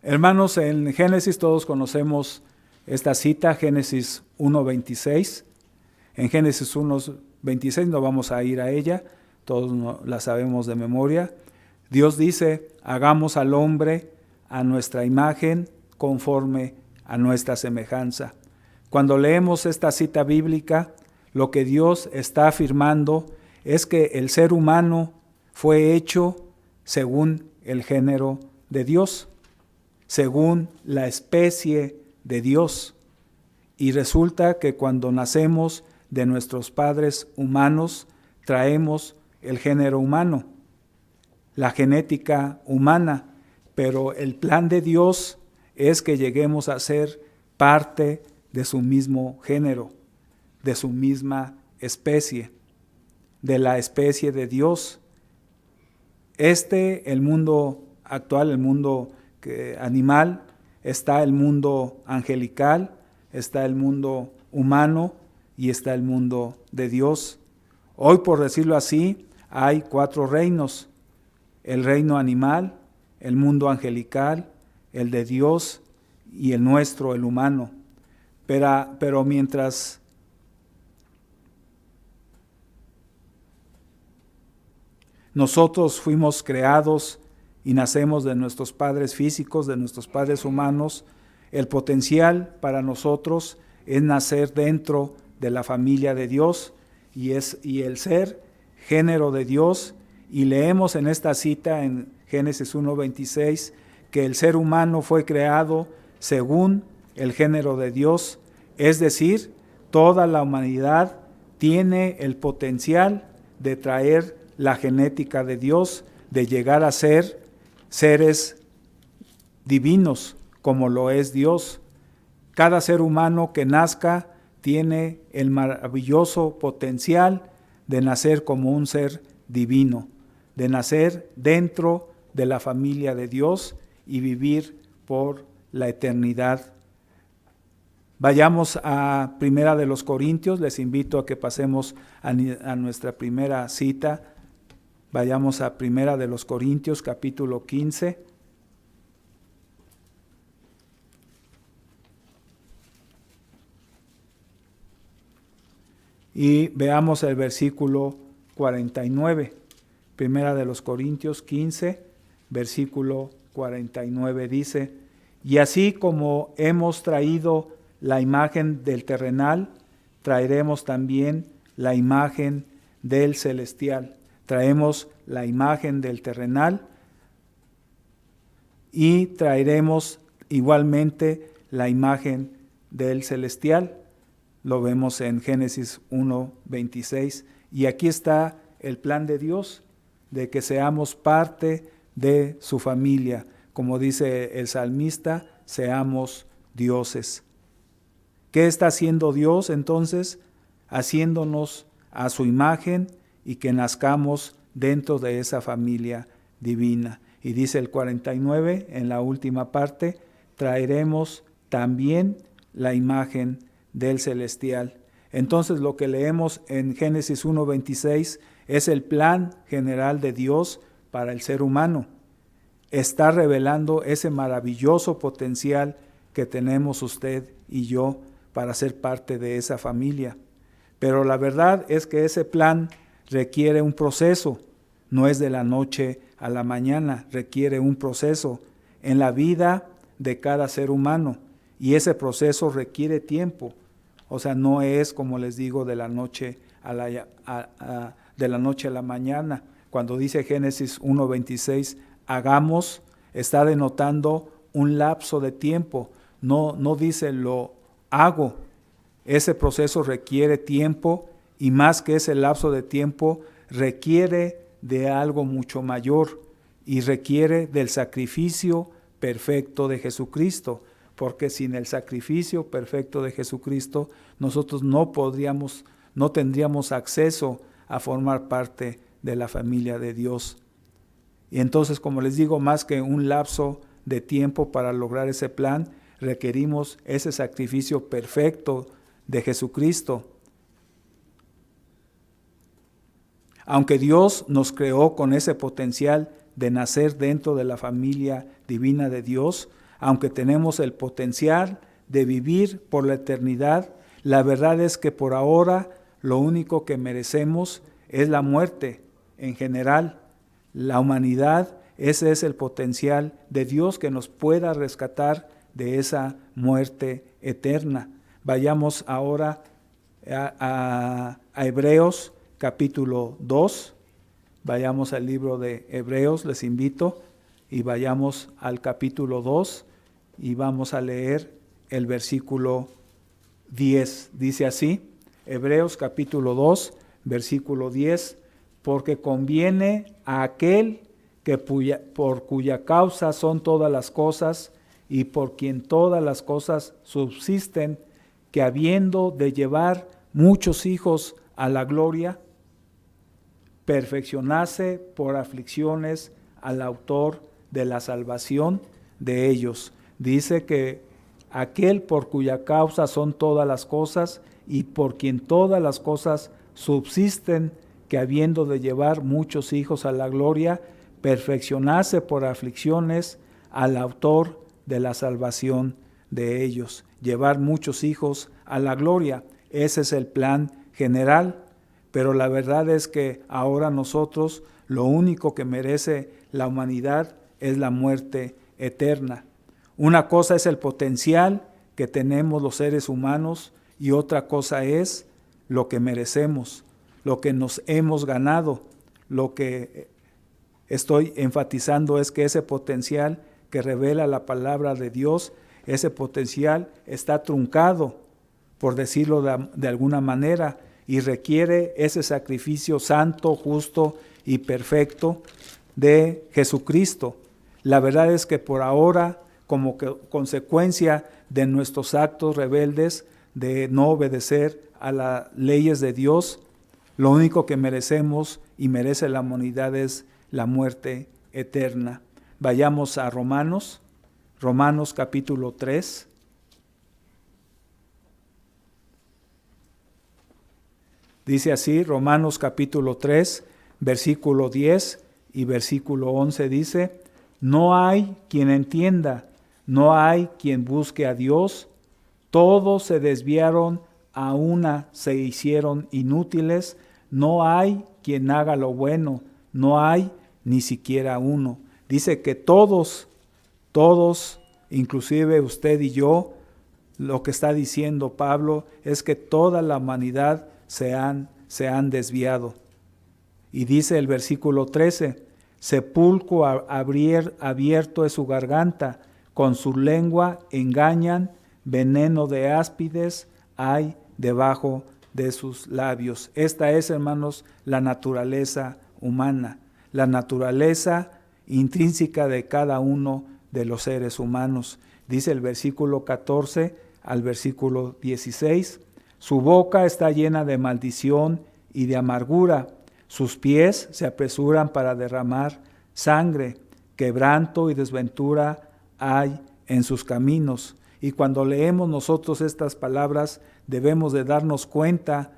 Hermanos, en Génesis todos conocemos esta cita, Génesis 1:26. En Génesis 1:26 no vamos a ir a ella, todos la sabemos de memoria. Dios dice, hagamos al hombre a nuestra imagen conforme a nuestra semejanza. Cuando leemos esta cita bíblica, lo que Dios está afirmando es que el ser humano fue hecho según el género de Dios, según la especie de Dios. Y resulta que cuando nacemos de nuestros padres humanos, traemos el género humano, la genética humana, pero el plan de Dios es que lleguemos a ser parte de su mismo género, de su misma especie, de la especie de Dios. El mundo actual, el mundo animal, está el mundo angelical, está el mundo humano y está el mundo de Dios. Hoy, por decirlo así, hay 4 reinos: el reino animal, el mundo angelical, el de Dios y el nuestro, el humano. Pero mientras nosotros fuimos creados y nacemos de nuestros padres físicos, de nuestros padres humanos, el potencial para nosotros es nacer dentro de la familia de Dios y el ser género de Dios. Y leemos en esta cita en Génesis 1:26 que el ser humano fue creado según el género de Dios, es decir, toda la humanidad tiene el potencial de traer la genética de Dios, de llegar a ser seres divinos como lo es Dios. Cada ser humano que nazca tiene el maravilloso potencial de nacer como un ser divino, de nacer dentro de la familia de Dios y vivir por la eternidad. Vayamos a Primera de los Corintios, les invito a que pasemos a nuestra primera cita. Vayamos a Primera de los Corintios, capítulo 15. Y veamos el versículo 49. Primera de los Corintios 15, versículo 49 dice: y así como hemos traído la imagen del terrenal, traeremos también la imagen del celestial. Traemos la imagen del terrenal y traeremos igualmente la imagen del celestial. Lo vemos en Génesis 1:26. Y aquí está el plan de Dios, de que seamos parte de su familia. Como dice el salmista, seamos dioses. ¿Qué está haciendo Dios entonces? Haciéndonos a su imagen y que nazcamos dentro de esa familia divina. Y dice el 49, en la última parte, traeremos también la imagen del celestial. Entonces lo que leemos en Génesis 1:26 es el plan general de Dios para el ser humano. Está revelando ese maravilloso potencial que tenemos usted y yo para ser parte de esa familia. Pero la verdad es que ese plan requiere un proceso, no es de la noche a la mañana, requiere un proceso en la vida de cada ser humano y ese proceso requiere tiempo. O sea, no es, como les digo, de la noche a la mañana. Cuando dice Génesis 1:26, hagamos, está denotando un lapso de tiempo. No dice lo hago. Ese proceso requiere tiempo y más que ese lapso de tiempo, requiere de algo mucho mayor y requiere del sacrificio perfecto de Jesucristo. Porque sin el sacrificio perfecto de Jesucristo, nosotros no tendríamos acceso a formar parte de la familia de Dios. Y entonces, como les digo, más que un lapso de tiempo para lograr ese plan, requerimos ese sacrificio perfecto de Jesucristo. Aunque Dios nos creó con ese potencial de nacer dentro de la familia divina de Dios, Aunque tenemos el potencial de vivir por la eternidad, la verdad es que por ahora lo único que merecemos es la muerte en general. La humanidad, ese es el potencial de Dios que nos pueda rescatar de esa muerte eterna. Vayamos ahora a Hebreos capítulo 2. Vayamos al libro de Hebreos, les invito, y vayamos al capítulo 2 y vamos a leer el versículo 10. Dice así, Hebreos capítulo 2, versículo 10, porque conviene a aquel que por cuya causa son todas las cosas y por quien todas las cosas subsisten, que habiendo de llevar muchos hijos a la gloria, perfeccionase por aflicciones al autor de la salvación de ellos. Dice que aquel por cuya causa son todas las cosas y por quien todas las cosas subsisten, que habiendo de llevar muchos hijos a la gloria, perfeccionase por aflicciones al autor de la salvación de ellos. Llevar muchos hijos a la gloria, ese es el plan general, pero la verdad es que ahora nosotros lo único que merece la humanidad es la muerte eterna. Una cosa es el potencial que tenemos los seres humanos y otra cosa es lo que merecemos, lo que nos hemos ganado. Lo que estoy enfatizando es que ese potencial que revela la palabra de Dios, ese potencial está truncado, por decirlo de alguna manera, y requiere ese sacrificio santo, justo y perfecto de Jesucristo. La verdad es que por ahora, como consecuencia de nuestros actos rebeldes, de no obedecer a las leyes de Dios, lo único que merecemos y merece la humanidad es la muerte eterna. Vayamos a Romanos capítulo 3. Dice así, Romanos capítulo 3, versículo 10 y versículo 11 dice, no hay quien entienda, no hay quien busque a Dios, todos se desviaron, a una se hicieron inútiles, no hay quien haga lo bueno, no hay ni siquiera uno. Dice que todos, inclusive usted y yo, lo que está diciendo Pablo es que toda la humanidad se han desviado. Y dice el versículo 13, sepulcro abierto es su garganta, con su lengua engañan, veneno de áspides hay debajo de sus labios. Esta es, hermanos, la naturaleza humana, la naturaleza intrínseca de cada uno de los seres humanos. Dice el versículo 14 al versículo 16, su boca está llena de maldición y de amargura, sus pies se apresuran para derramar sangre, quebranto y desventura hay en sus caminos. Y cuando leemos nosotros estas palabras, debemos de darnos cuenta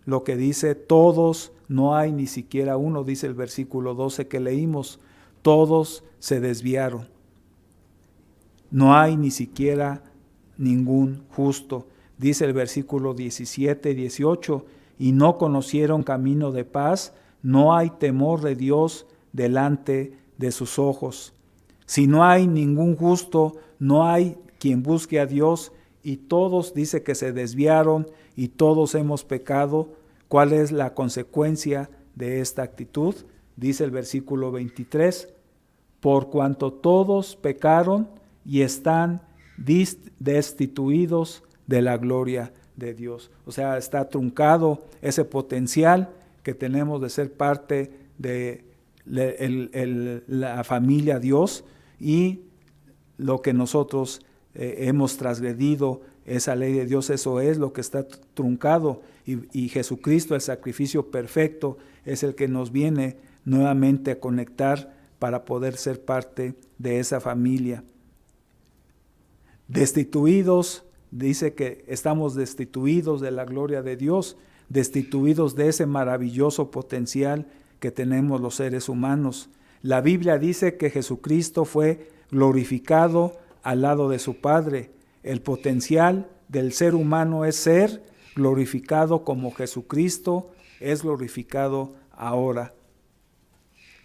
lo que dice todos, no hay ni siquiera uno, dice el versículo 12 que leímos, todos se desviaron. No hay ni siquiera ningún justo. Dice el versículo 17 y 18, y no conocieron camino de paz, no hay temor de Dios delante de sus ojos. Si no hay ningún justo, no hay quien busque a Dios, y todos dice que se desviaron y todos hemos pecado. ¿Cuál es la consecuencia de esta actitud? Dice el versículo 23, por cuanto todos pecaron y están destituidos de la gloria de Dios. O sea, está truncado ese potencial que tenemos de ser parte de la familia Dios, y lo que nosotros hemos transgredido esa ley de Dios, eso es lo que está truncado, y Jesucristo, el sacrificio perfecto, es el que nos viene nuevamente a conectar para poder ser parte de esa familia. Destituidos, dice que estamos destituidos de la gloria de Dios, destituidos de ese maravilloso potencial que tenemos los seres humanos. La Biblia dice que Jesucristo fue glorificado al lado de su Padre. El potencial del ser humano es ser glorificado como Jesucristo es glorificado ahora.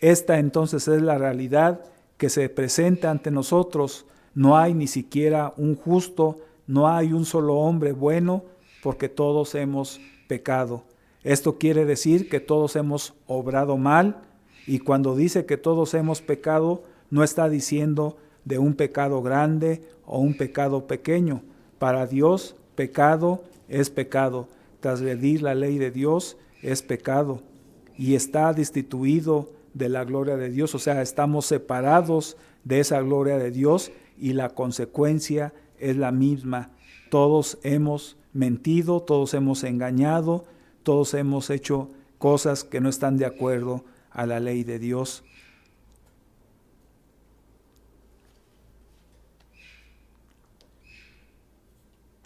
Esta entonces es la realidad que se presenta ante nosotros. No hay ni siquiera un justo, no hay un solo hombre bueno, porque todos hemos pecado. Esto quiere decir que todos hemos obrado mal, y cuando dice que todos hemos pecado, no está diciendo de un pecado grande o un pecado pequeño. Para Dios, pecado es pecado. Transgredir la ley de Dios es pecado y está destituido de la gloria de Dios. O sea, estamos separados de esa gloria de Dios y la consecuencia es la misma. Todos hemos mentido, todos hemos engañado, todos hemos hecho cosas que no están de acuerdo a la ley de Dios.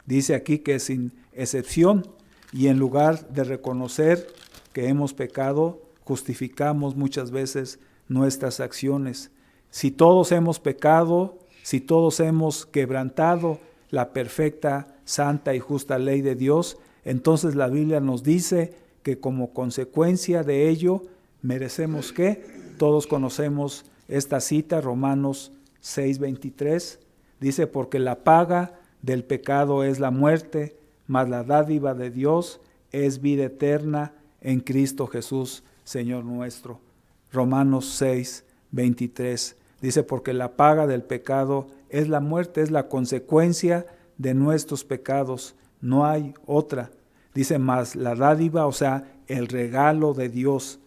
Dice aquí que sin excepción, y en lugar de reconocer que hemos pecado, justificamos muchas veces nuestras acciones. Si todos hemos pecado, si todos hemos quebrantado la perfecta, santa y justa ley de Dios, entonces la Biblia nos dice que como consecuencia de ello merecemos ¿qué? Todos conocemos esta cita, Romanos 6:23, dice, porque la paga del pecado es la muerte, mas la dádiva de Dios es vida eterna en Cristo Jesús, Señor nuestro. Romanos 6:23 dice, porque la paga del pecado es la muerte, es la consecuencia de nuestros pecados, no hay otra. Dice, mas la dádiva, o sea, el regalo de Dios.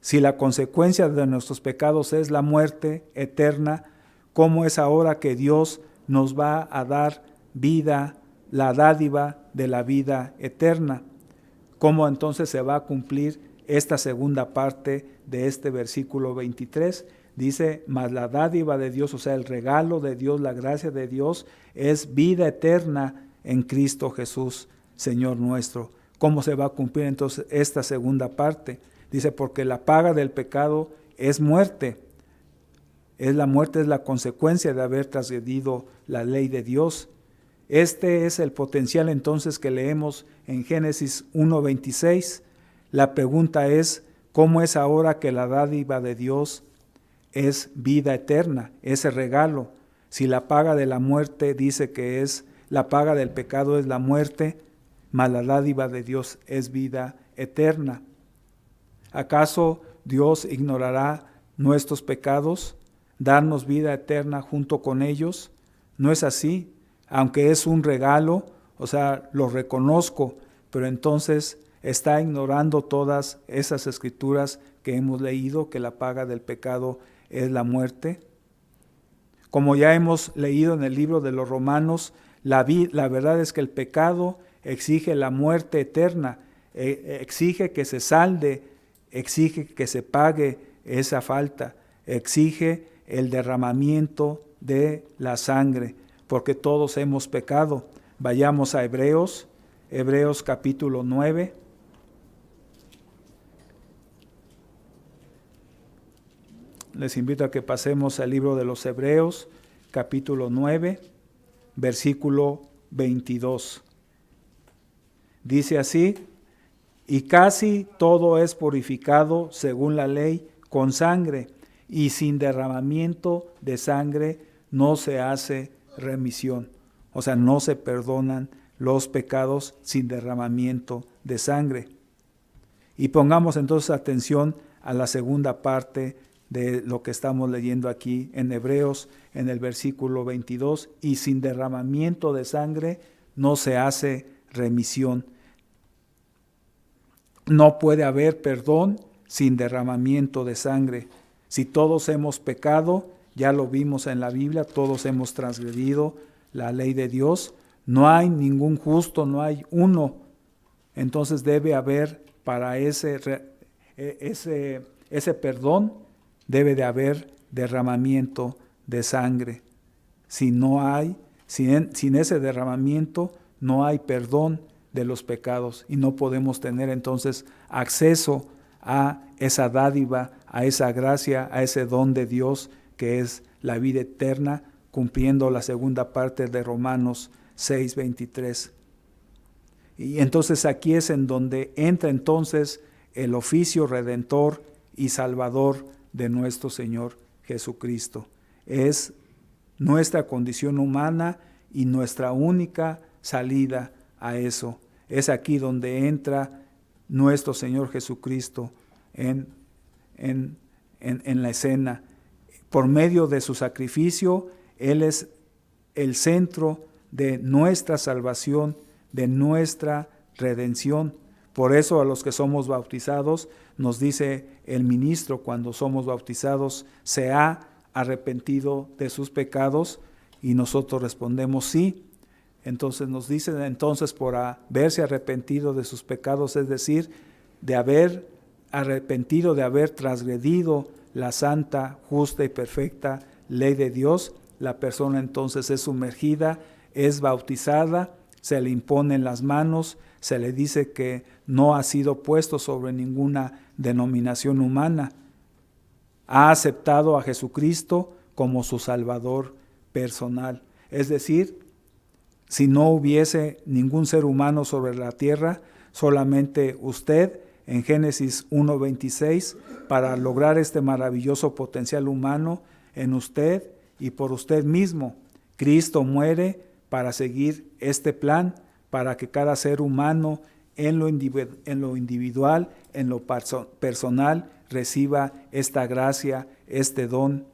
Si la consecuencia de nuestros pecados es la muerte eterna, ¿cómo es ahora que Dios nos va a dar vida, la dádiva de la vida eterna? ¿Cómo entonces se va a cumplir esta segunda parte de este versículo 23? Dice, mas la dádiva de Dios, o sea, el regalo de Dios, la gracia de Dios, es vida eterna en Cristo Jesús, Señor nuestro. ¿Cómo se va a cumplir entonces esta segunda parte? Dice, porque la paga del pecado es muerte. La muerte es la consecuencia de haber transgredido la ley de Dios. Este es el potencial entonces que leemos en Génesis 1:26. La pregunta es, ¿cómo es ahora que la dádiva de Dios es vida eterna, ese regalo? Si la paga de la muerte dice que es, la paga del pecado es la muerte, mas la dádiva de Dios es vida eterna. ¿Acaso Dios ignorará nuestros pecados, darnos vida eterna junto con ellos? No es así, aunque es un regalo, o sea, lo reconozco, pero entonces está ignorando todas esas escrituras que hemos leído, que la paga del pecado es la muerte. Como ya hemos leído en el libro de los Romanos, la verdad es que el pecado exige la muerte eterna, exige que se salde, exige que se pague esa falta, exige el derramamiento de la sangre, porque todos hemos pecado. Vayamos a Hebreos capítulo 9. Les invito a que pasemos al libro de los Hebreos, capítulo 9, versículo 22. Dice así, y casi todo es purificado según la ley con sangre, y sin derramamiento de sangre no se hace remisión. O sea, no se perdonan los pecados sin derramamiento de sangre. Y pongamos entonces atención a la segunda parte de lo que estamos leyendo aquí en Hebreos, en el versículo 22, y sin derramamiento de sangre no se hace remisión. No puede haber perdón sin derramamiento de sangre. Si todos hemos pecado, ya lo vimos en la Biblia, todos hemos transgredido la ley de Dios, no hay ningún justo, no hay uno. Entonces debe haber para ese perdón, debe de haber derramamiento de sangre. Si no hay, sin ese derramamiento, no hay perdón de los pecados y no podemos tener entonces acceso a esa dádiva, a esa gracia, a ese don de Dios que es la vida eterna cumpliendo la segunda parte de Romanos 6:23. Y entonces aquí es en donde entra entonces el oficio redentor y salvador de nuestro Señor Jesucristo. Es nuestra condición humana y nuestra única salida a eso. Es aquí donde entra nuestro Señor Jesucristo en la escena. Por medio de su sacrificio, Él es el centro de nuestra salvación, de nuestra redención. Por eso a los que somos bautizados, nos dice el ministro cuando somos bautizados, ¿se ha arrepentido de sus pecados? Y nosotros respondemos sí. Entonces nos dice, entonces por haberse arrepentido de sus pecados, es decir, de haber arrepentido, de haber transgredido la santa, justa y perfecta ley de Dios, la persona entonces es sumergida, es bautizada, se le imponen las manos, se le dice que no ha sido puesto sobre ninguna denominación humana. Ha aceptado a Jesucristo como su Salvador personal. Es decir, si no hubiese ningún ser humano sobre la tierra, solamente usted, en Génesis 1:26, para lograr este maravilloso potencial humano en usted y por usted mismo, Cristo muere para seguir este plan, para que cada ser humano en lo individual, en lo personal, reciba esta gracia, este don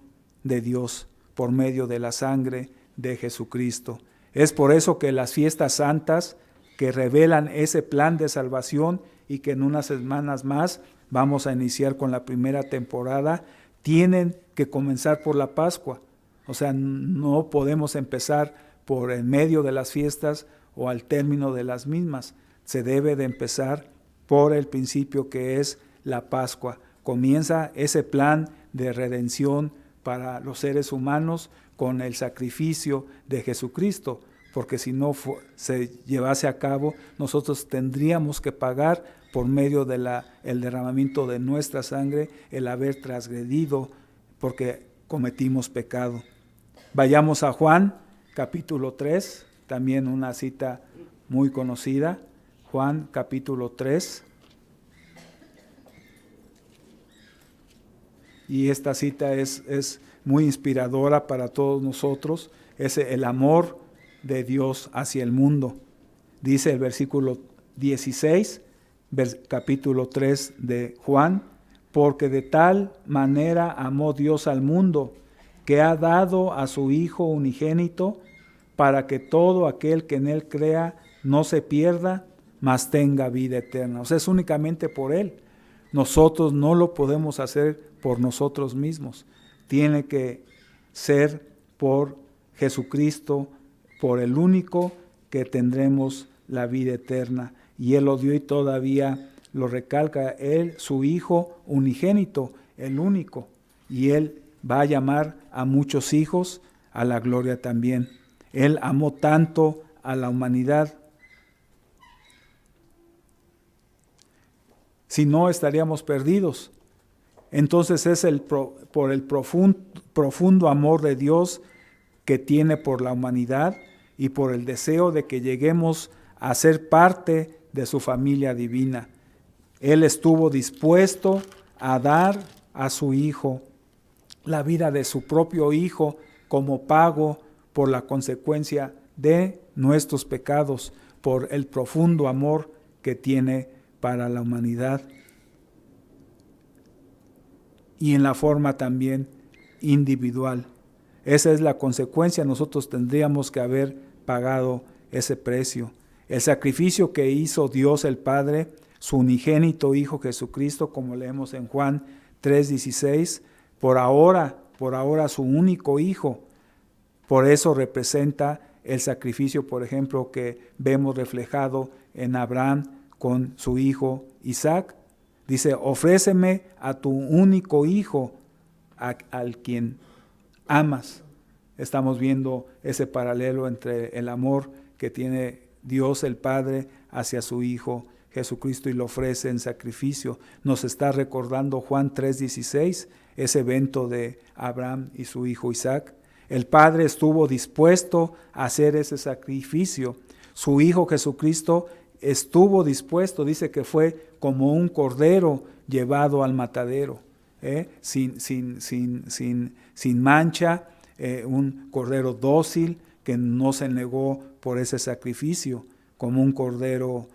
de Dios por medio de la sangre de Jesucristo. Es por eso que las fiestas santas que revelan ese plan de salvación y que en unas semanas más vamos a iniciar con la primera temporada, tienen que comenzar por la Pascua. O sea, no podemos empezar por el medio de las fiestas o al término de las mismas. Se debe de empezar por el principio que es la Pascua. Comienza ese plan de redención para los seres humanos con el sacrificio de Jesucristo, porque si no se llevase a cabo, nosotros tendríamos que pagar por medio de el derramamiento de nuestra sangre, el haber transgredido, porque cometimos pecado. Vayamos a Juan, capítulo 3, también una cita muy conocida. Juan, capítulo 3. Y esta cita es muy inspiradora para todos nosotros. Es el amor de Dios hacia el mundo. Dice el versículo 16, capítulo 3 de Juan, porque de tal manera amó Dios al mundo, que ha dado a su Hijo unigénito, para que todo aquel que en Él crea no se pierda, mas tenga vida eterna. O sea, es únicamente por Él. Nosotros no lo podemos hacer por nosotros mismos. Tiene que ser por Jesucristo, por el único que tendremos la vida eterna. Y Él lo dio y todavía lo recalca, Él, su Hijo unigénito, el único. Y Él va a llamar a muchos hijos a la gloria también. Él amó tanto a la humanidad. Si no, estaríamos perdidos. Entonces es por el profundo amor de Dios que tiene por la humanidad y por el deseo de que lleguemos a ser parte de su familia divina. Él estuvo dispuesto a dar a su Hijo la vida de su propio Hijo como pago por la consecuencia de nuestros pecados, por el profundo amor que tiene para la humanidad. Y en la forma también individual. Esa es la consecuencia. Nosotros tendríamos que haber pagado ese precio. El sacrificio que hizo Dios el Padre, su unigénito Hijo Jesucristo, como leemos en Juan 3:16, por ahora su único Hijo. Por eso representa el sacrificio, por ejemplo, que vemos reflejado en Abraham con su hijo Isaac. Dice, ofréceme a tu único hijo, al quien amas. Estamos viendo ese paralelo entre el amor que tiene Dios el Padre hacia su Hijo Jesucristo y lo ofrece en sacrificio. Nos está recordando Juan 3:16, ese evento de Abraham y su hijo Isaac. El Padre estuvo dispuesto a hacer ese sacrificio. Su Hijo Jesucristo estuvo dispuesto, dice que fue como un cordero llevado al matadero, sin mancha, un cordero dócil que no se negó por ese sacrificio, como un cordero,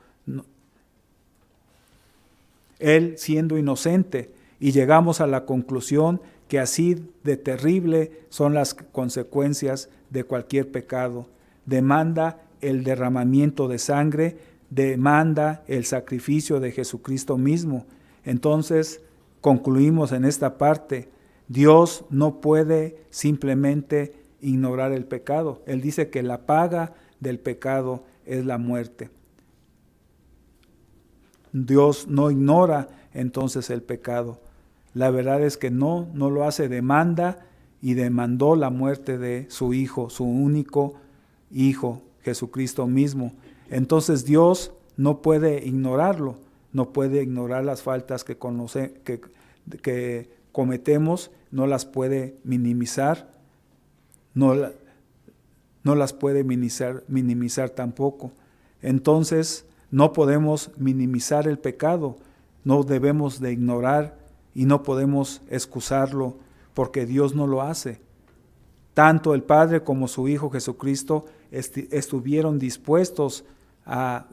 él siendo inocente. Y llegamos a la conclusión que así de terrible son las consecuencias de cualquier pecado. Demanda el derramamiento de sangre, demanda el sacrificio de Jesucristo mismo. Entonces, concluimos en esta parte, Dios no puede simplemente ignorar el pecado. Él dice que la paga del pecado es la muerte. Dios no ignora entonces el pecado. La verdad es que no lo hace, demanda y demandó la muerte de su Hijo, su único Hijo, Jesucristo mismo. Entonces Dios no puede ignorarlo, no puede ignorar las faltas que cometemos, no las puede minimizar, no las puede minimizar tampoco. Entonces no podemos minimizar el pecado, no debemos de ignorar y no podemos excusarlo porque Dios no lo hace. Tanto el Padre como su Hijo Jesucristo estuvieron dispuestos a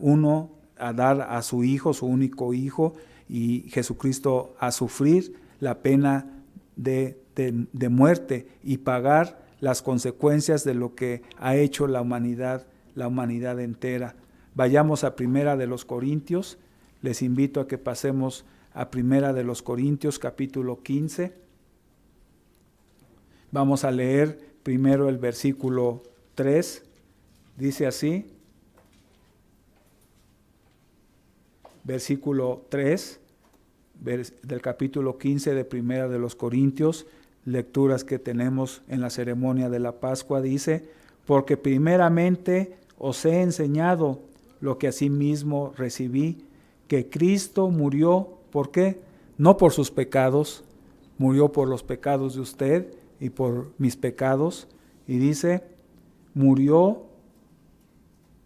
dar a su Hijo, su único Hijo, y Jesucristo a sufrir la pena de muerte y pagar las consecuencias de lo que ha hecho la humanidad entera. Vayamos a Primera de los Corintios. Les invito a que pasemos a Primera de los Corintios, capítulo 15. Vamos a leer primero el versículo 3. Dice así, versículo 3 del capítulo 15 de Primera de los Corintios, lecturas que tenemos en la ceremonia de la Pascua, dice, porque primeramente os he enseñado lo que asimismo recibí, que Cristo murió, ¿por qué? No por sus pecados, murió por los pecados de usted y por mis pecados, y dice,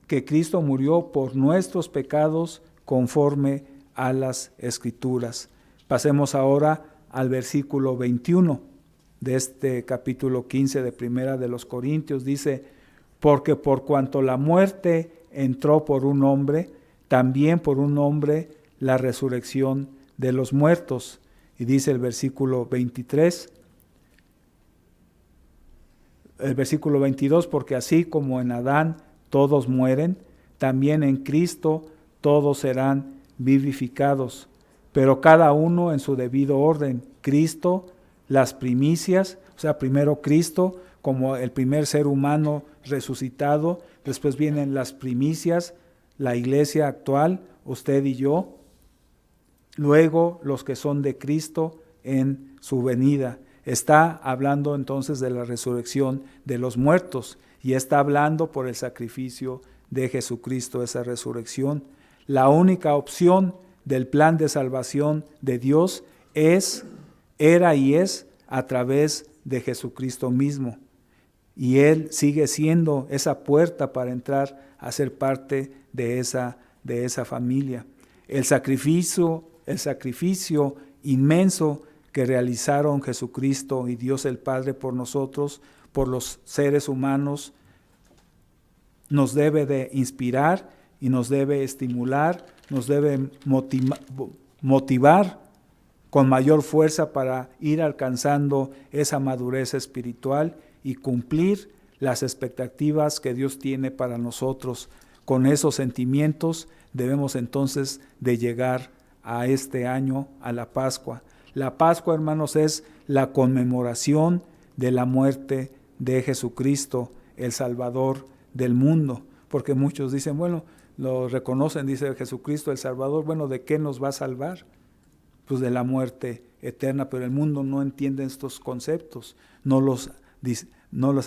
que Cristo murió por nuestros pecados conforme a las Escrituras. Pasemos ahora al versículo 21 de este capítulo 15 de Primera de los Corintios. Dice, porque por cuanto la muerte entró por un hombre, también por un hombre la resurrección de los muertos. Y dice el versículo 23, el versículo 22, porque así como en Adán todos mueren, también en Cristo todos serán vivificados, pero cada uno en su debido orden. Cristo, las primicias, o sea, primero Cristo como el primer ser humano resucitado, después vienen las primicias, la iglesia actual, usted y yo, luego los que son de Cristo en su venida. Está hablando entonces de la resurrección de los muertos y está hablando por el sacrificio de Jesucristo, esa resurrección. La única opción del plan de salvación de Dios era y es a través de Jesucristo mismo. Y Él sigue siendo esa puerta para entrar a ser parte de esa familia. El sacrificio inmenso que realizaron Jesucristo y Dios el Padre por nosotros, por los seres humanos, nos debe de inspirar y nos debe estimular, nos debe motivar con mayor fuerza para ir alcanzando esa madurez espiritual y cumplir las expectativas que Dios tiene para nosotros. Con esos sentimientos debemos entonces de llegar a este año, a la Pascua. La Pascua, hermanos, es la conmemoración de la muerte de Jesucristo, el Salvador del mundo. Porque muchos dicen, bueno, lo reconocen, dice Jesucristo, el Salvador, bueno, ¿de qué nos va a salvar? Pues de la muerte eterna, pero el mundo no entiende estos conceptos, no los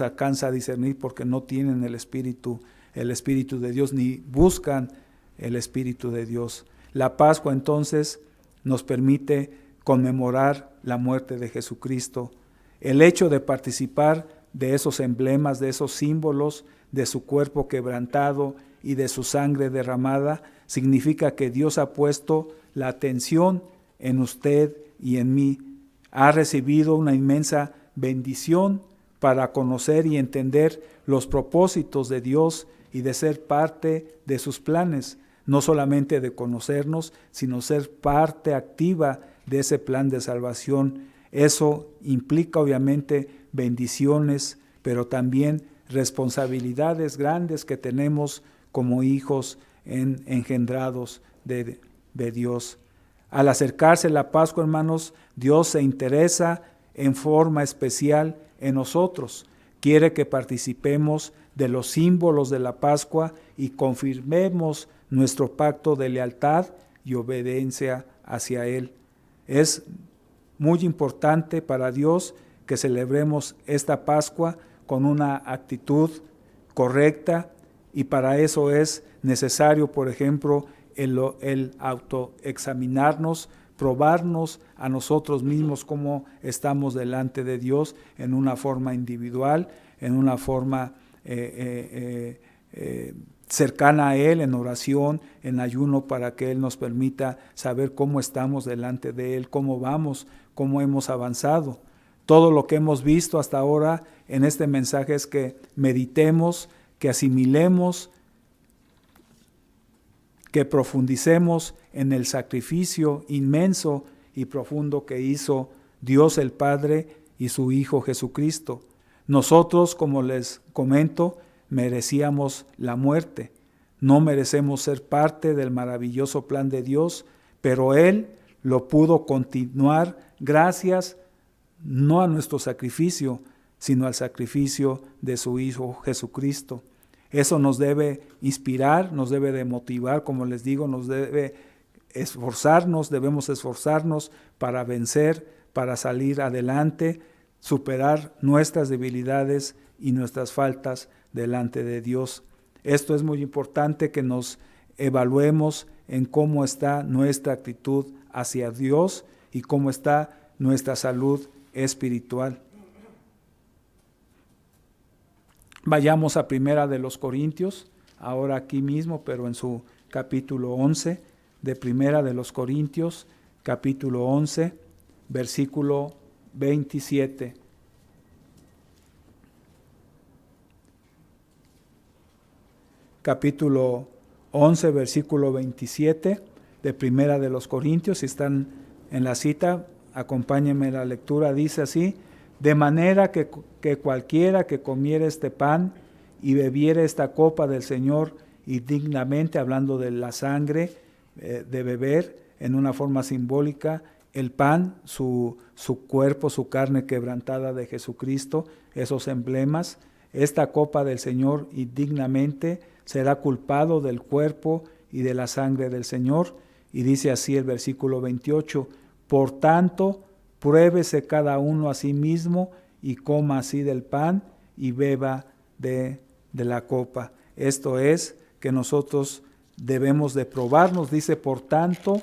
alcanza a discernir porque no tienen el Espíritu de Dios, ni buscan el Espíritu de Dios. La Pascua entonces nos permite conmemorar la muerte de Jesucristo. El hecho de participar de esos emblemas, de esos símbolos, de su cuerpo quebrantado y de su sangre derramada, significa que Dios ha puesto la atención en usted y en mí. Ha recibido una inmensa bendición para conocer y entender los propósitos de Dios y de ser parte de sus planes, no solamente de conocernos, sino ser parte activa de ese plan de salvación. Eso implica obviamente bendiciones, pero también responsabilidades grandes que tenemos como hijos engendrados de Dios. Al acercarse la Pascua, hermanos, Dios se interesa en forma especial en nosotros. Quiere que participemos de los símbolos de la Pascua y confirmemos nuestro pacto de lealtad y obediencia hacia Él. Es muy importante para Dios que celebremos esta Pascua con una actitud correcta, y para eso es necesario, por ejemplo, el autoexaminarnos, probarnos a nosotros mismos cómo estamos delante de Dios en una forma individual, en una forma cercana a Él, en oración, en ayuno, para que Él nos permita saber cómo estamos delante de Él, cómo vamos, cómo hemos avanzado. Todo lo que hemos visto hasta ahora en este mensaje es que meditemos, que asimilemos, que profundicemos en el sacrificio inmenso y profundo que hizo Dios el Padre y su Hijo Jesucristo. Nosotros, como les comento, merecíamos la muerte. No merecemos ser parte del maravilloso plan de Dios, pero Él lo pudo continuar gracias no a nuestro sacrificio, sino al sacrificio de su Hijo Jesucristo. Eso nos debe inspirar, nos debe de motivar, como les digo, nos debe esforzarnos, debemos esforzarnos para vencer, para salir adelante, superar nuestras debilidades y nuestras faltas delante de Dios. Esto es muy importante, que nos evaluemos en cómo está nuestra actitud hacia Dios y cómo está nuestra salud espiritual. Vayamos a Primera de los Corintios, ahora aquí mismo, pero en su capítulo 11, de Primera de los Corintios, capítulo 11, versículo 27. Capítulo 11, versículo 27 de Primera de los Corintios. Si están en la cita, acompáñenme en la lectura. Dice así: de manera que cualquiera que comiere este pan y bebiere esta copa del Señor indignamente, hablando de la sangre, de beber en una forma simbólica, el pan, su cuerpo, su carne quebrantada de Jesucristo, esos emblemas, esta copa del Señor indignamente, será culpado del cuerpo y de la sangre del Señor. Y dice así el versículo 28, por tanto, pruébese cada uno a sí mismo y coma así del pan y beba de la copa. Esto es que nosotros debemos de probarnos. Dice, por tanto,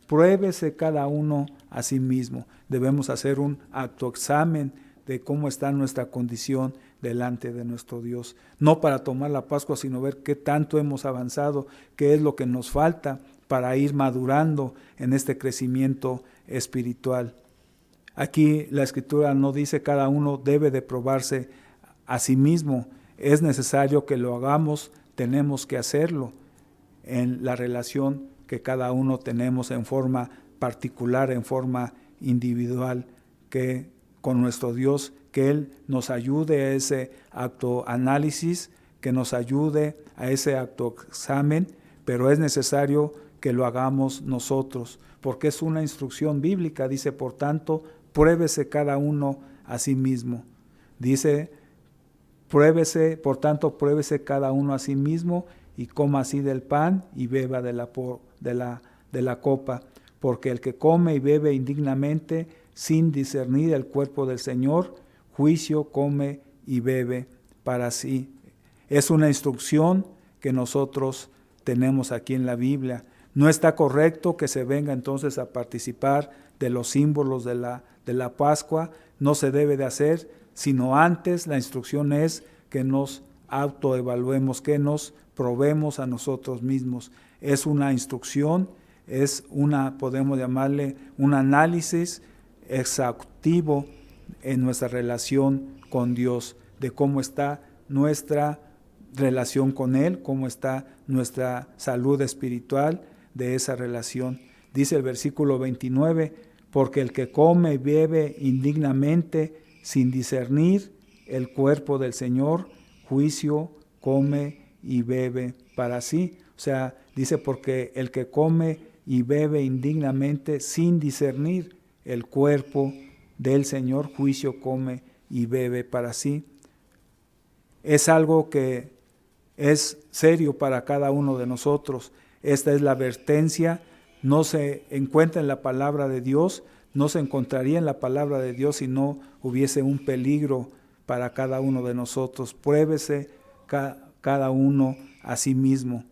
pruébese cada uno a sí mismo. Debemos hacer un autoexamen de cómo está nuestra condición delante de nuestro Dios. No para tomar la Pascua, sino ver qué tanto hemos avanzado, qué es lo que nos falta para ir madurando en este crecimiento espiritual. Aquí la Escritura no dice cada uno debe de probarse a sí mismo. Es necesario que lo hagamos, tenemos que hacerlo en la relación que cada uno tenemos en forma particular, en forma individual, que con nuestro Dios, que Él nos ayude a ese autoanálisis, que nos ayude a ese autoexamen, pero es necesario que lo hagamos nosotros, porque es una instrucción bíblica. Dice, por tanto, pruébese cada uno a sí mismo. Dice, por tanto, pruébese cada uno a sí mismo y coma así del pan y beba de la copa, porque el que come y bebe indignamente, sin discernir el cuerpo del Señor, juicio come y bebe para sí. Es una instrucción que nosotros tenemos aquí en la Biblia. No está correcto que se venga entonces a participar de los símbolos de la Pascua. No se debe de hacer sino antes la instrucción es que nos autoevaluemos, que nos probemos a nosotros mismos. Es una instrucción, es podemos llamarle un análisis exhaustivo en nuestra relación con Dios, de cómo está nuestra relación con Él, cómo está nuestra salud espiritual de esa relación. Dice el versículo 29, porque el que come y bebe indignamente sin discernir el cuerpo del Señor, juicio come y bebe para sí. O sea, dice porque el que come y bebe indignamente sin discernir el cuerpo del Señor, juicio come y bebe para sí. Es algo que es serio para cada uno de nosotros. Esta es la advertencia, no se encuentra en la palabra de Dios, no se encontraría en la palabra de Dios si no hubiese un peligro para cada uno de nosotros. Pruébese cada uno a sí mismo.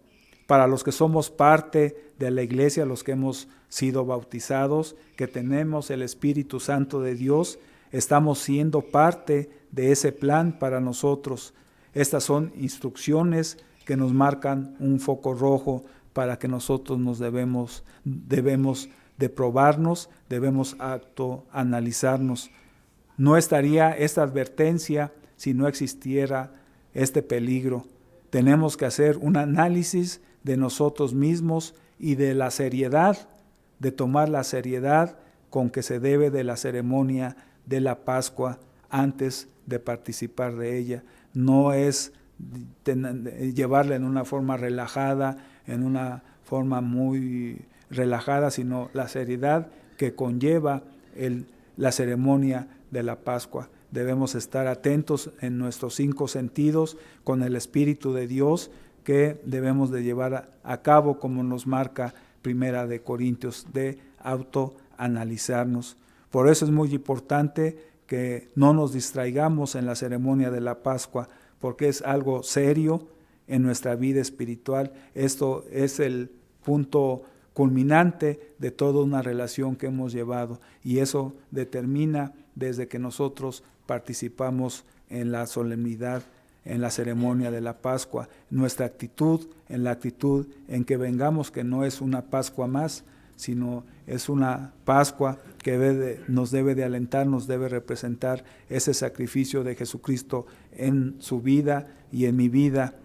Para los que somos parte de la iglesia, los que hemos sido bautizados, que tenemos el Espíritu Santo de Dios, estamos siendo parte de ese plan para nosotros. Estas son instrucciones que nos marcan un foco rojo para que nosotros nos debemos de probarnos, debemos autoanalizarnos. No estaría esta advertencia si no existiera este peligro. Tenemos que hacer un análisis de nosotros mismos y de la seriedad, de tomar la seriedad con que se debe de la ceremonia de la Pascua antes de participar de ella. No es llevarla en una forma relajada, en una forma muy relajada, sino la seriedad que conlleva la ceremonia de la Pascua. Debemos estar atentos en nuestros 5 sentidos con el Espíritu de Dios que debemos de llevar a cabo, como nos marca Primera de Corintios, de autoanalizarnos. Por eso es muy importante que no nos distraigamos en la ceremonia de la Pascua, porque es algo serio en nuestra vida espiritual. Esto es el punto culminante de toda una relación que hemos llevado, y eso determina desde que nosotros participamos en la solemnidad, en la ceremonia de la Pascua, nuestra actitud, en la actitud en que vengamos, que no es una Pascua más, sino es una Pascua que nos debe de alentar, nos debe representar ese sacrificio de Jesucristo en su vida y en mi vida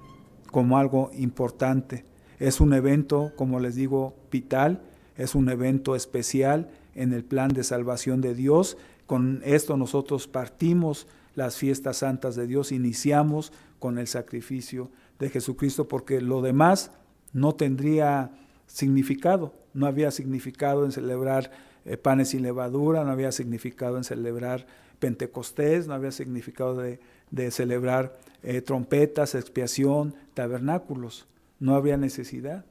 como algo importante. Es un evento, como les digo, vital, es un evento especial en el plan de salvación de Dios. Con esto nosotros partimos las fiestas santas de Dios, iniciamos con el sacrificio de Jesucristo, porque lo demás no tendría significado. No había significado en celebrar panes sin levadura, no había significado en celebrar Pentecostés, no había significado de celebrar trompetas, expiación, tabernáculos. No había necesidad,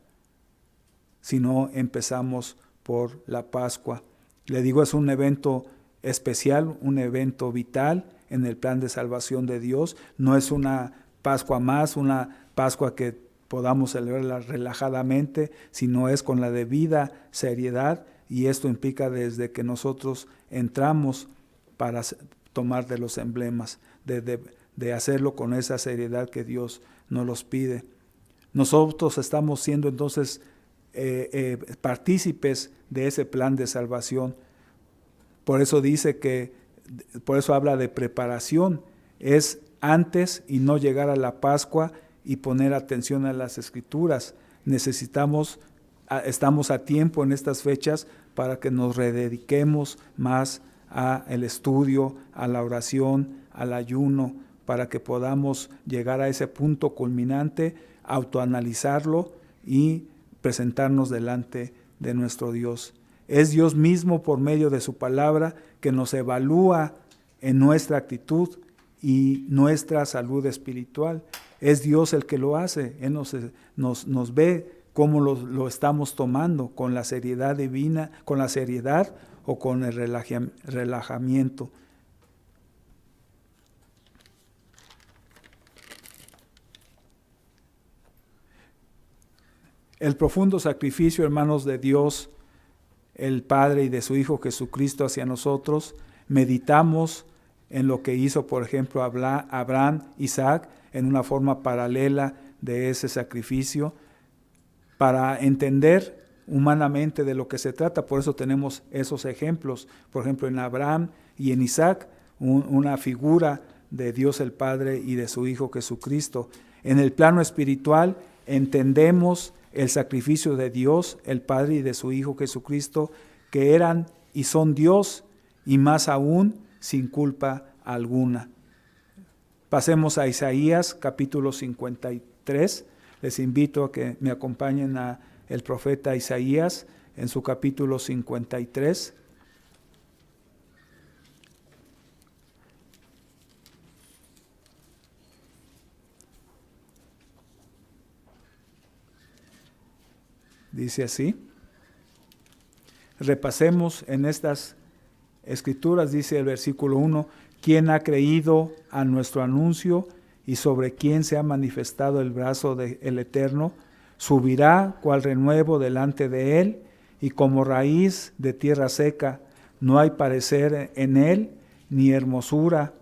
sino empezamos por la Pascua. Le digo, es un evento especial, un evento vital en el plan de salvación de Dios. No es una Pascua más, una Pascua que podamos celebrarla relajadamente, sino es con la debida seriedad, y esto implica desde que nosotros entramos para tomar de los emblemas, de hacerlo con esa seriedad que Dios nos los pide. Nosotros estamos siendo entonces partícipes de ese plan de salvación. Por eso por eso habla de preparación, es antes y no llegar a la Pascua y poner atención a las Escrituras. Estamos a tiempo en estas fechas para que nos redediquemos más al estudio, a la oración, al ayuno, para que podamos llegar a ese punto culminante, autoanalizarlo y presentarnos delante de nuestro Dios. Es Dios mismo, por medio de su palabra, que nos evalúa en nuestra actitud y nuestra salud espiritual. Es Dios el que lo hace. Él nos ve cómo lo estamos tomando, con la seriedad divina, con la seriedad o con el relajamiento. El profundo sacrificio, hermanos, de Dios, el Padre, y de su Hijo Jesucristo hacia nosotros, meditamos en lo que hizo, por ejemplo, Abraham, Isaac, en una forma paralela de ese sacrificio, para entender humanamente de lo que se trata. Por eso tenemos esos ejemplos, por ejemplo, en Abraham y en Isaac, una figura de Dios el Padre y de su Hijo Jesucristo. En el plano espiritual entendemos el sacrificio de Dios, el Padre, y de su Hijo Jesucristo, que eran y son Dios, y más aún sin culpa alguna. Pasemos a Isaías capítulo 53. Les invito a que me acompañen a el profeta Isaías en su capítulo 53. Dice así. Repasemos en estas escrituras, dice el versículo 1, ¿quién ha creído a nuestro anuncio y sobre quién se ha manifestado el brazo del Eterno? Subirá cual renuevo delante de él y como raíz de tierra seca. No hay parecer en él ni hermosura.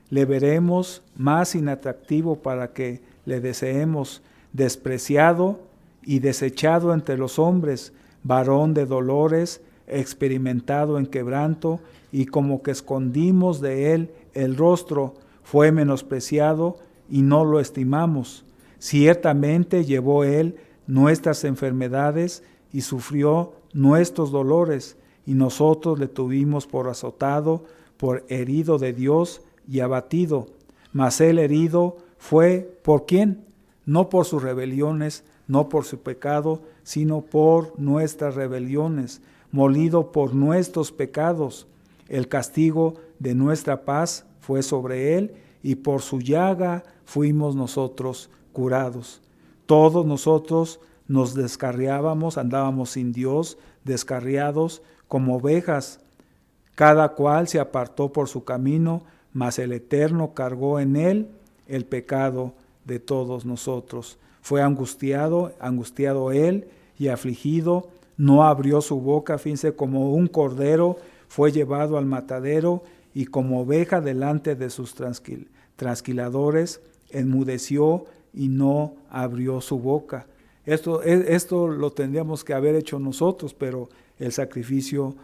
Le veremos más inatractivo para que le deseemos, despreciado y desechado entre los hombres, varón de dolores, experimentado en quebranto, y como que escondimos de él el rostro, fue menospreciado y no lo estimamos. Ciertamente llevó él nuestras enfermedades y sufrió nuestros dolores, y nosotros le tuvimos por azotado, por herido de Dios y abatido. Mas él herido fue ¿por quién? No por sus rebeliones, no por su pecado, sino por nuestras rebeliones, molido por nuestros pecados. El castigo de nuestra paz fue sobre él, y por su llaga fuimos nosotros curados. Todos nosotros nos descarriábamos, andábamos sin Dios, descarriados como ovejas. Cada cual se apartó por su camino, mas el Eterno cargó en él el pecado de todos nosotros. Fue angustiado él y afligido, no abrió su boca, fíjense, como un cordero fue llevado al matadero, y como oveja delante de sus trasquiladores, enmudeció y no abrió su boca. Esto lo tendríamos que haber hecho nosotros, pero el sacrificio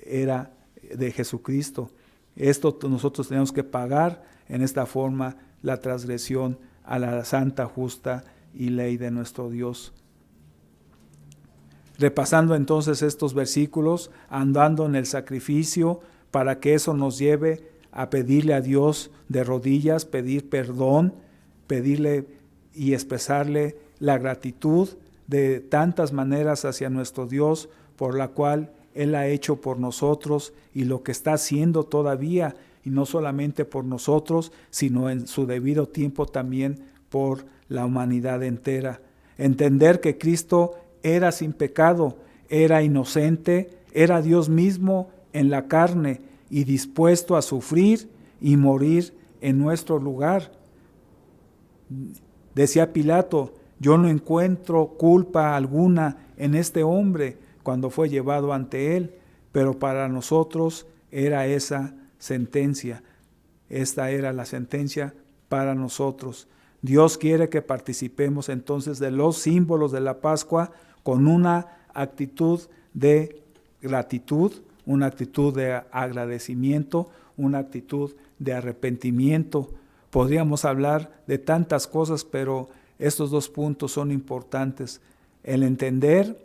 era de Jesucristo. Esto nosotros tenemos que pagar en esta forma la transgresión a la santa, justa y ley de nuestro Dios. Repasando entonces estos versículos, andando en el sacrificio, para que eso nos lleve a pedirle a Dios de rodillas, pedir perdón, pedirle y expresarle la gratitud de tantas maneras hacia nuestro Dios, por la cual Él ha hecho por nosotros y lo que está haciendo todavía, y no solamente por nosotros, sino en su debido tiempo también por la humanidad entera. Entender que Cristo era sin pecado, era inocente, era Dios mismo en la carne y dispuesto a sufrir y morir en nuestro lugar. Decía Pilato, yo no encuentro culpa alguna en este hombre cuando fue llevado ante él, pero para nosotros era esa sentencia. Esta era la sentencia para nosotros. Dios quiere que participemos entonces de los símbolos de la Pascua con una actitud de gratitud, una actitud de agradecimiento, una actitud de arrepentimiento. Podríamos hablar de tantas cosas, pero estos dos puntos son importantes. Al entender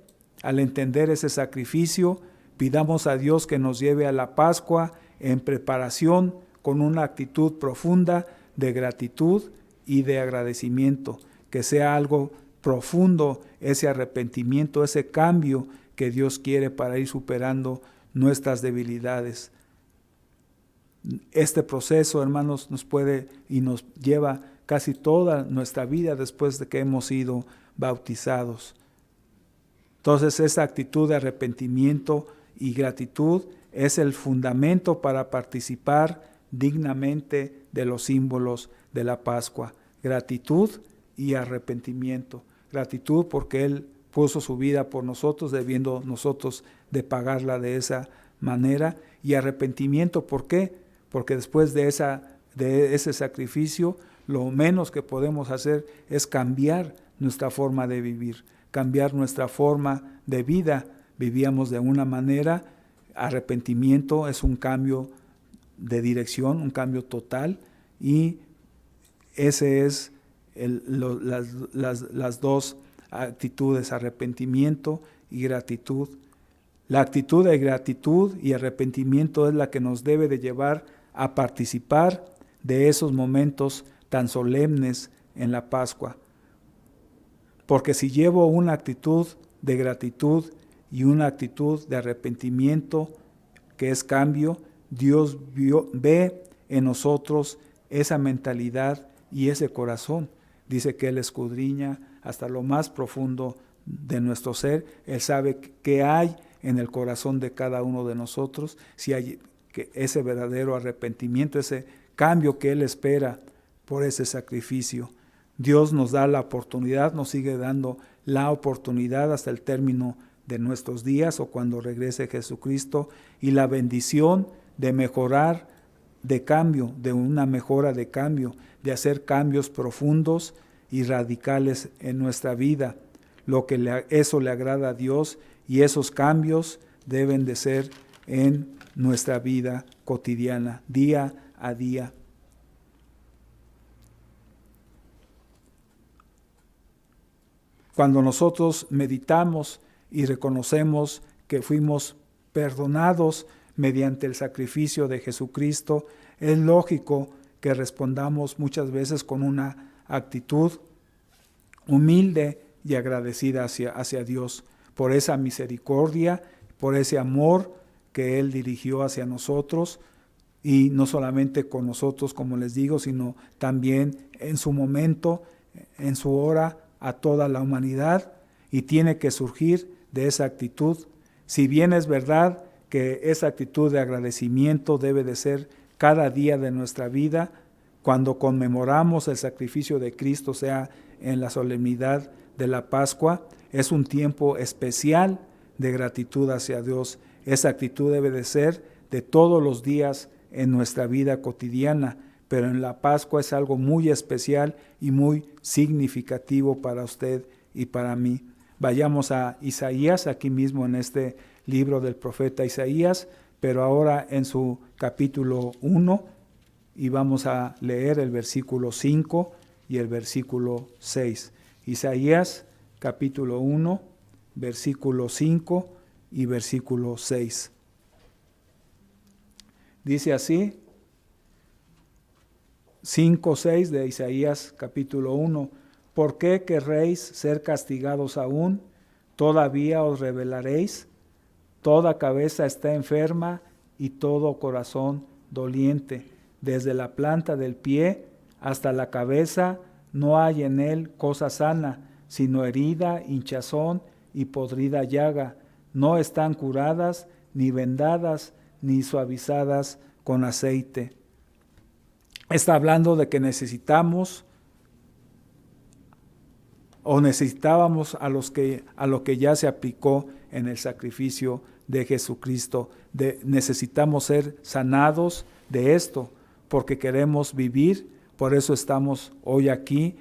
ese sacrificio, pidamos a Dios que nos lleve a la Pascua en preparación con una actitud profunda de gratitud y de agradecimiento, que sea algo profundo ese arrepentimiento, ese cambio que Dios quiere para ir superando nuestras debilidades. Este proceso, hermanos, nos puede y nos lleva casi toda nuestra vida después de que hemos sido bautizados. Entonces, esa actitud de arrepentimiento y gratitud es el fundamento para participar dignamente de los símbolos de la Pascua. Gratitud y arrepentimiento. Gratitud porque Él puso su vida por nosotros, debiendo nosotros de pagarla de esa manera. Y arrepentimiento, ¿por qué? porque después de ese sacrificio, lo menos que podemos hacer es cambiar nuestra forma de vivir, cambiar nuestra forma de vida. Vivíamos de una manera, arrepentimiento es un cambio de dirección, un cambio total, y ese es las dos actitudes, arrepentimiento y gratitud. La actitud de gratitud y arrepentimiento es la que nos debe de llevar a participar de esos momentos tan solemnes en la Pascua. Porque si llevo una actitud de gratitud y una actitud de arrepentimiento, que es cambio, Dios ve en nosotros esa mentalidad y ese corazón. Dice que Él escudriña hasta lo más profundo de nuestro ser. Él sabe qué hay en el corazón de cada uno de nosotros, si hay ese verdadero arrepentimiento, ese cambio que Él espera por ese sacrificio. Dios nos da la oportunidad, nos sigue dando la oportunidad hasta el término de nuestros días o cuando regrese Jesucristo, y la bendición de mejorar de cambio, de una mejora de cambio, de hacer cambios profundos y radicales en nuestra vida. Eso le agrada a Dios, y esos cambios deben de ser en nuestra vida cotidiana, día a día. Cuando nosotros meditamos y reconocemos que fuimos perdonados mediante el sacrificio de Jesucristo, es lógico que respondamos muchas veces con una actitud humilde y agradecida hacia Dios por esa misericordia, por ese amor que Él dirigió hacia nosotros, y no solamente con nosotros, como les digo, sino también en su momento, en su hora, a toda la humanidad, y tiene que surgir de esa actitud. Si bien es verdad que esa actitud de agradecimiento debe de ser cada día de nuestra vida, cuando conmemoramos el sacrificio de Cristo, sea en la solemnidad de la Pascua, es un tiempo especial de gratitud hacia Dios. Esa actitud debe de ser de todos los días en nuestra vida cotidiana, pero en la Pascua es algo muy especial y muy significativo para usted y para mí. Vayamos a Isaías, aquí mismo en este libro del profeta Isaías, pero ahora en su capítulo 1, y vamos a leer el versículo 5 y el versículo 6. Isaías capítulo 1, versículo 5 y versículo 6. Dice así, 5:6 de Isaías capítulo 1. ¿Por qué querréis ser castigados aún? ¿Todavía os rebelaréis? Toda cabeza está enferma y todo corazón doliente. Desde la planta del pie hasta la cabeza no hay en él cosa sana, sino herida, hinchazón y podrida llaga. No están curadas, ni vendadas, ni suavizadas con aceite. Está hablando de que necesitábamos a lo que ya se aplicó en el sacrificio de Jesucristo. Necesitamos ser sanados de esto, porque queremos vivir, por eso estamos hoy aquí,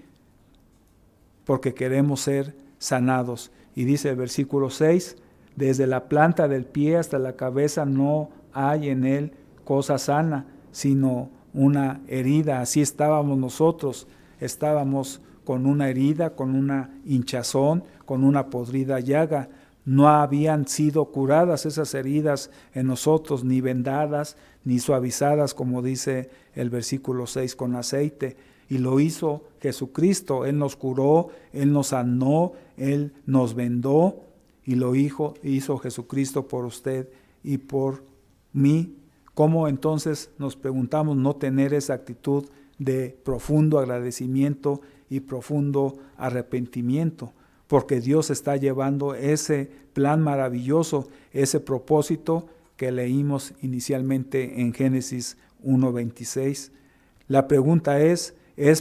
porque queremos ser sanados. Y dice el versículo 6, desde la planta del pie hasta la cabeza no hay en él cosa sana, sino una herida. Así estábamos nosotros, estábamos con una herida, con una hinchazón, con una podrida llaga. No habían sido curadas esas heridas en nosotros, ni vendadas, ni suavizadas, como dice el versículo 6, con aceite. Y lo hizo Jesucristo. Él nos curó, Él nos sanó, Él nos vendó, y lo hizo Jesucristo por usted y por mí. ¿Cómo entonces, nos preguntamos, no tener esa actitud de profundo agradecimiento y profundo arrepentimiento? Porque Dios está llevando ese plan maravilloso, ese propósito que leímos inicialmente en Génesis 1:26. La pregunta ¿es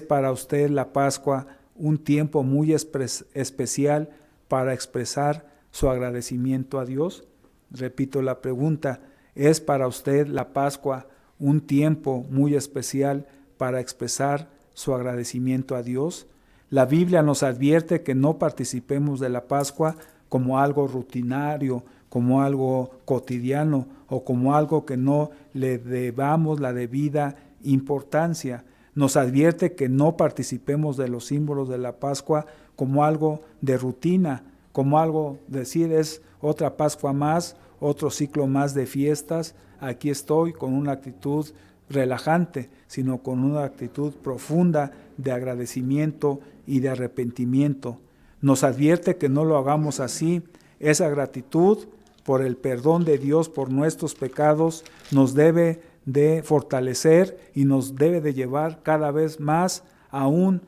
para usted la Pascua un tiempo muy especial para expresar su agradecimiento a Dios? Repito la pregunta, ¿es para usted la Pascua un tiempo muy especial para expresar su agradecimiento a Dios. La Biblia nos advierte que no participemos de la Pascua como algo rutinario, como algo cotidiano o como algo que no le debamos la debida importancia. Nos advierte que no participemos de los símbolos de la Pascua como algo de rutina, como algo, decir, es otra Pascua más, otro ciclo más de fiestas, aquí estoy con una actitud relajante, sino con una actitud profunda de agradecimiento y de arrepentimiento. Nos advierte que no lo hagamos así. Esa gratitud por el perdón de Dios por nuestros pecados nos debe de fortalecer y nos debe de llevar cada vez más a un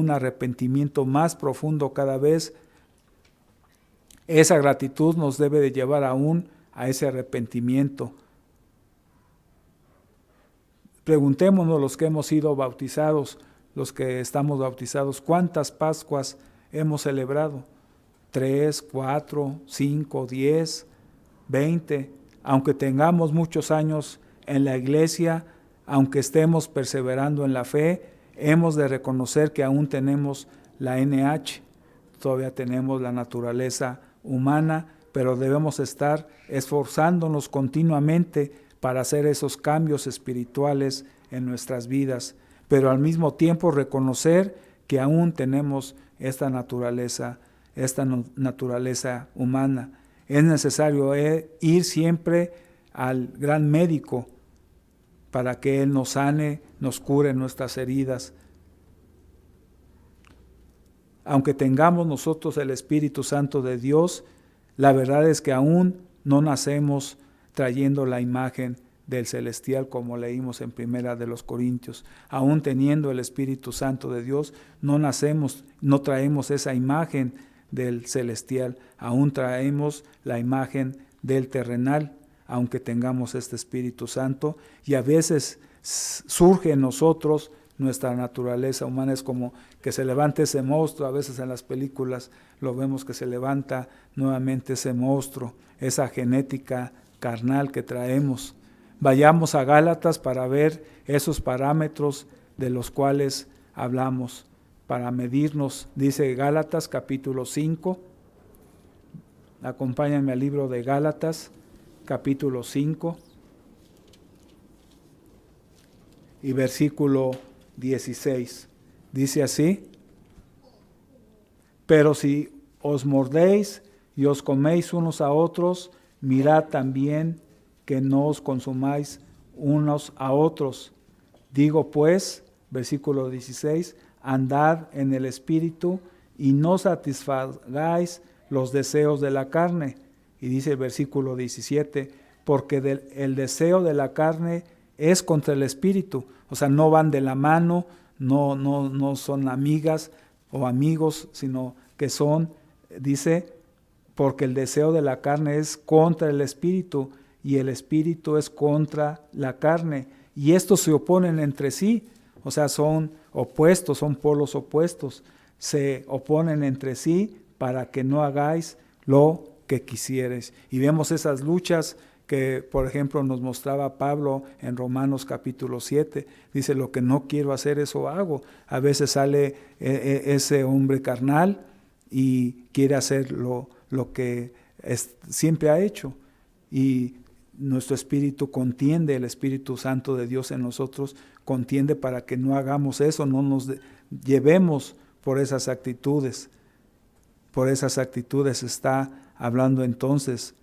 arrepentimiento más profundo cada vez. Esa gratitud nos debe de llevar aún a ese arrepentimiento. Preguntémonos los que hemos sido bautizados, los que estamos bautizados, ¿cuántas Pascuas hemos celebrado? 3, 4, 5, 10, 20. Aunque tengamos muchos años en la iglesia, aunque estemos perseverando en la fe, hemos de reconocer que aún tenemos la NH, todavía tenemos la naturaleza humana, pero debemos estar esforzándonos continuamente para hacer esos cambios espirituales en nuestras vidas, pero al mismo tiempo reconocer que aún tenemos esta naturaleza humana. Es necesario ir siempre al gran médico para que Él nos sane, nos cure nuestras heridas. Aunque tengamos nosotros el Espíritu Santo de Dios, la verdad es que aún no nacemos trayendo la imagen del celestial, como leímos en Primera de los Corintios. Aún teniendo el Espíritu Santo de Dios, no traemos esa imagen del celestial, aún traemos la imagen del terrenal, aunque tengamos este Espíritu Santo, y a veces surge en nosotros nuestra naturaleza humana. Es como que se levanta ese monstruo. A veces en las películas lo vemos que se levanta nuevamente ese monstruo, esa genética carnal que traemos. Vayamos a Gálatas para ver esos parámetros de los cuales hablamos, para medirnos. Dice Gálatas capítulo 5, acompáñenme al libro de Gálatas capítulo 5 y versículo 16. Dice así: pero si os mordéis y os coméis unos a otros, mirad también que no os consumáis unos a otros. Digo pues, versículo 16, andad en el Espíritu y no satisfagáis los deseos de la carne. Y dice el versículo 17, porque el deseo de la carne es contra el Espíritu. O sea, no van de la mano, no son amigas o amigos, sino que son, dice, porque el deseo de la carne es contra el Espíritu y el Espíritu es contra la carne. Y estos se oponen entre sí, o sea, son opuestos, son polos opuestos. Se oponen entre sí para que no hagáis lo que quisieres. Y vemos esas luchas que, por ejemplo, nos mostraba Pablo en Romanos capítulo 7. Dice, lo que no quiero hacer, eso hago. A veces sale ese hombre carnal y quiere hacer lo que siempre ha hecho. Y nuestro espíritu contiende, el Espíritu Santo de Dios en nosotros contiende para que no hagamos eso, no nos llevemos por esas actitudes. Por esas actitudes está hablando entonces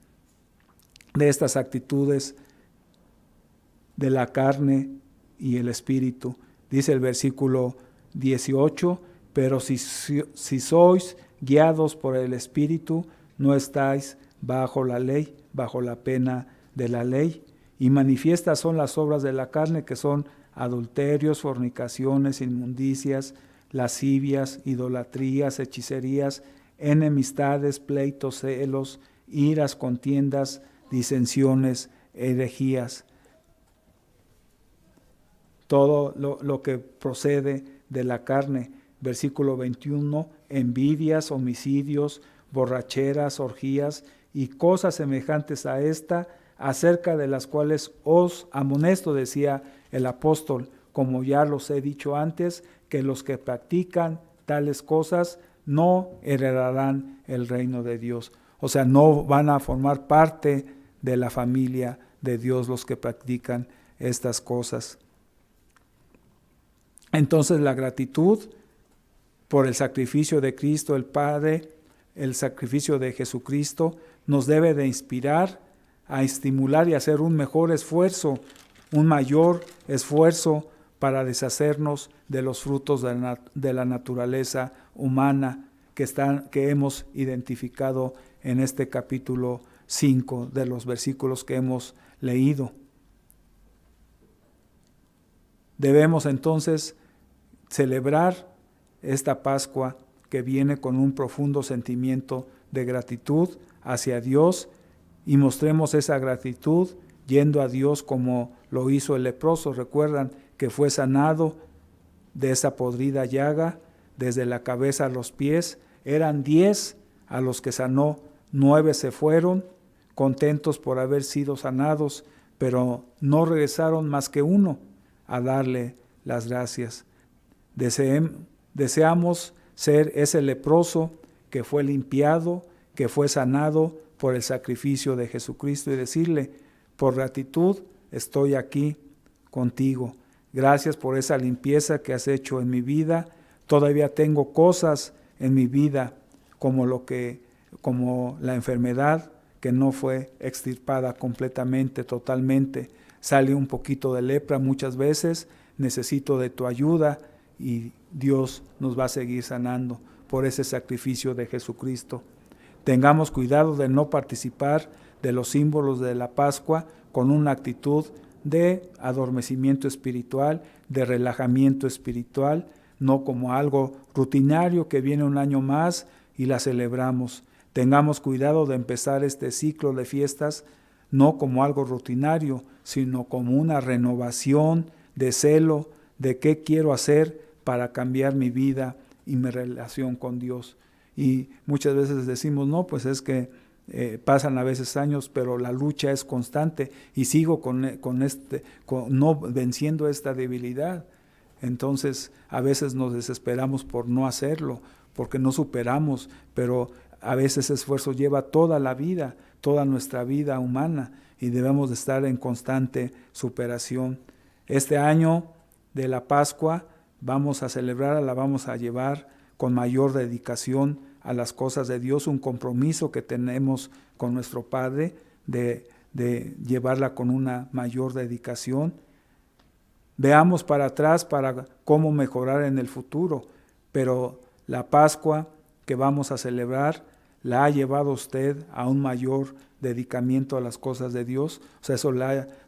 de estas actitudes de la carne y el espíritu. Dice el versículo 18, pero si sois guiados por el Espíritu, no estáis bajo la ley, bajo la pena de la ley. Y manifiestas son las obras de la carne, que son adulterios, fornicaciones, inmundicias, lascivias, idolatrías, hechicerías, enemistades, pleitos, celos, iras, contiendas, disensiones, herejías. Todo lo que procede de la carne. Versículo 21, envidias, homicidios, borracheras, orgías y cosas semejantes a esta, acerca de las cuales os amonesto, decía el apóstol, como ya los he dicho antes, que los que practican tales cosas no heredarán el reino de Dios. O sea, no van a formar parte de la familia de Dios los que practican estas cosas. Entonces la gratitud por el sacrificio de Cristo el Padre, el sacrificio de Jesucristo, nos debe de inspirar a estimular y hacer un mejor esfuerzo, un mayor esfuerzo para deshacernos de los frutos de la naturaleza humana que hemos identificado en este capítulo 5 de los versículos que hemos leído. Debemos entonces celebrar esta Pascua que viene con un profundo sentimiento de gratitud hacia Dios y mostremos esa gratitud yendo a Dios como lo hizo el leproso. Recuerdan que fue sanado de esa podrida llaga desde la cabeza a los pies. Eran 10 a los que sanó, 9 se fueron contentos por haber sido sanados, pero no regresaron más que 1 a darle las gracias. Deseamos ser ese leproso que fue limpiado, que fue sanado por el sacrificio de Jesucristo y decirle, por gratitud estoy aquí contigo. Gracias por esa limpieza que has hecho en mi vida. Todavía tengo cosas en mi vida como la enfermedad que no fue extirpada completamente, totalmente. Sale un poquito de lepra muchas veces. Necesito de tu ayuda y Dios nos va a seguir sanando por ese sacrificio de Jesucristo. Tengamos cuidado de no participar de los símbolos de la Pascua con una actitud de adormecimiento espiritual, de relajamiento espiritual, no como algo rutinario que viene un año más y la celebramos. Tengamos cuidado de empezar este ciclo de fiestas no como algo rutinario, sino como una renovación de celo de qué quiero hacer para cambiar mi vida y mi relación con Dios. Y muchas veces decimos, no, pues es que pasan a veces años, pero la lucha es constante y sigo no venciendo esta debilidad. Entonces a veces nos desesperamos por no hacerlo, porque no superamos, pero a veces ese esfuerzo lleva toda la vida, toda nuestra vida humana y debemos de estar en constante superación. Este año de la Pascua vamos a celebrarla, la vamos a llevar con mayor dedicación a las cosas de Dios, un compromiso que tenemos con nuestro Padre de llevarla con una mayor dedicación. Veamos para atrás para cómo mejorar en el futuro, pero la Pascua que vamos a celebrar la ha llevado usted a un mayor dedicamiento a las cosas de Dios. O sea, eso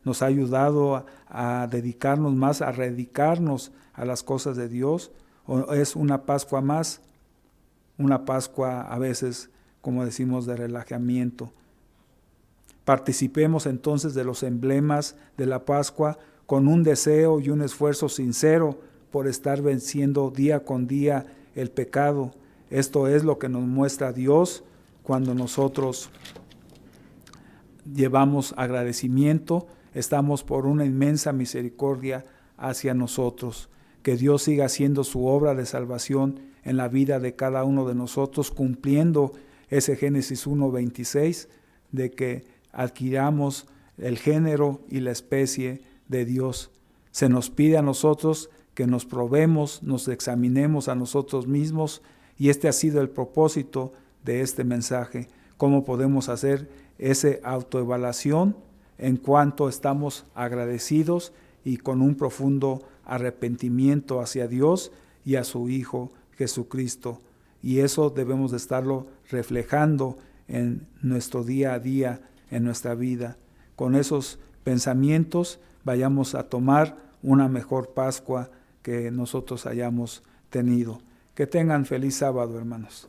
nos ha ayudado a dedicarnos más, a dedicarnos a las cosas de Dios. ¿O es una Pascua más? Una Pascua a veces, como decimos, de relajamiento. Participemos entonces de los emblemas de la Pascua con un deseo y un esfuerzo sincero por estar venciendo día con día el pecado. Esto es lo que nos muestra Dios cuando nosotros llevamos agradecimiento, estamos por una inmensa misericordia hacia nosotros. Que Dios siga haciendo su obra de salvación en la vida de cada uno de nosotros, cumpliendo ese Génesis 1:26, de que adquiramos el género y la especie de Dios. Se nos pide a nosotros que nos probemos, nos examinemos a nosotros mismos, y este ha sido el propósito de este mensaje. Cómo podemos hacer esa autoevaluación en cuanto estamos agradecidos y con un profundo arrepentimiento hacia Dios y a su Hijo Jesucristo. Y eso debemos de estarlo reflejando en nuestro día a día, en nuestra vida. Con esos pensamientos vayamos a tomar una mejor Pascua que nosotros hayamos tenido. Que tengan feliz sábado, hermanos.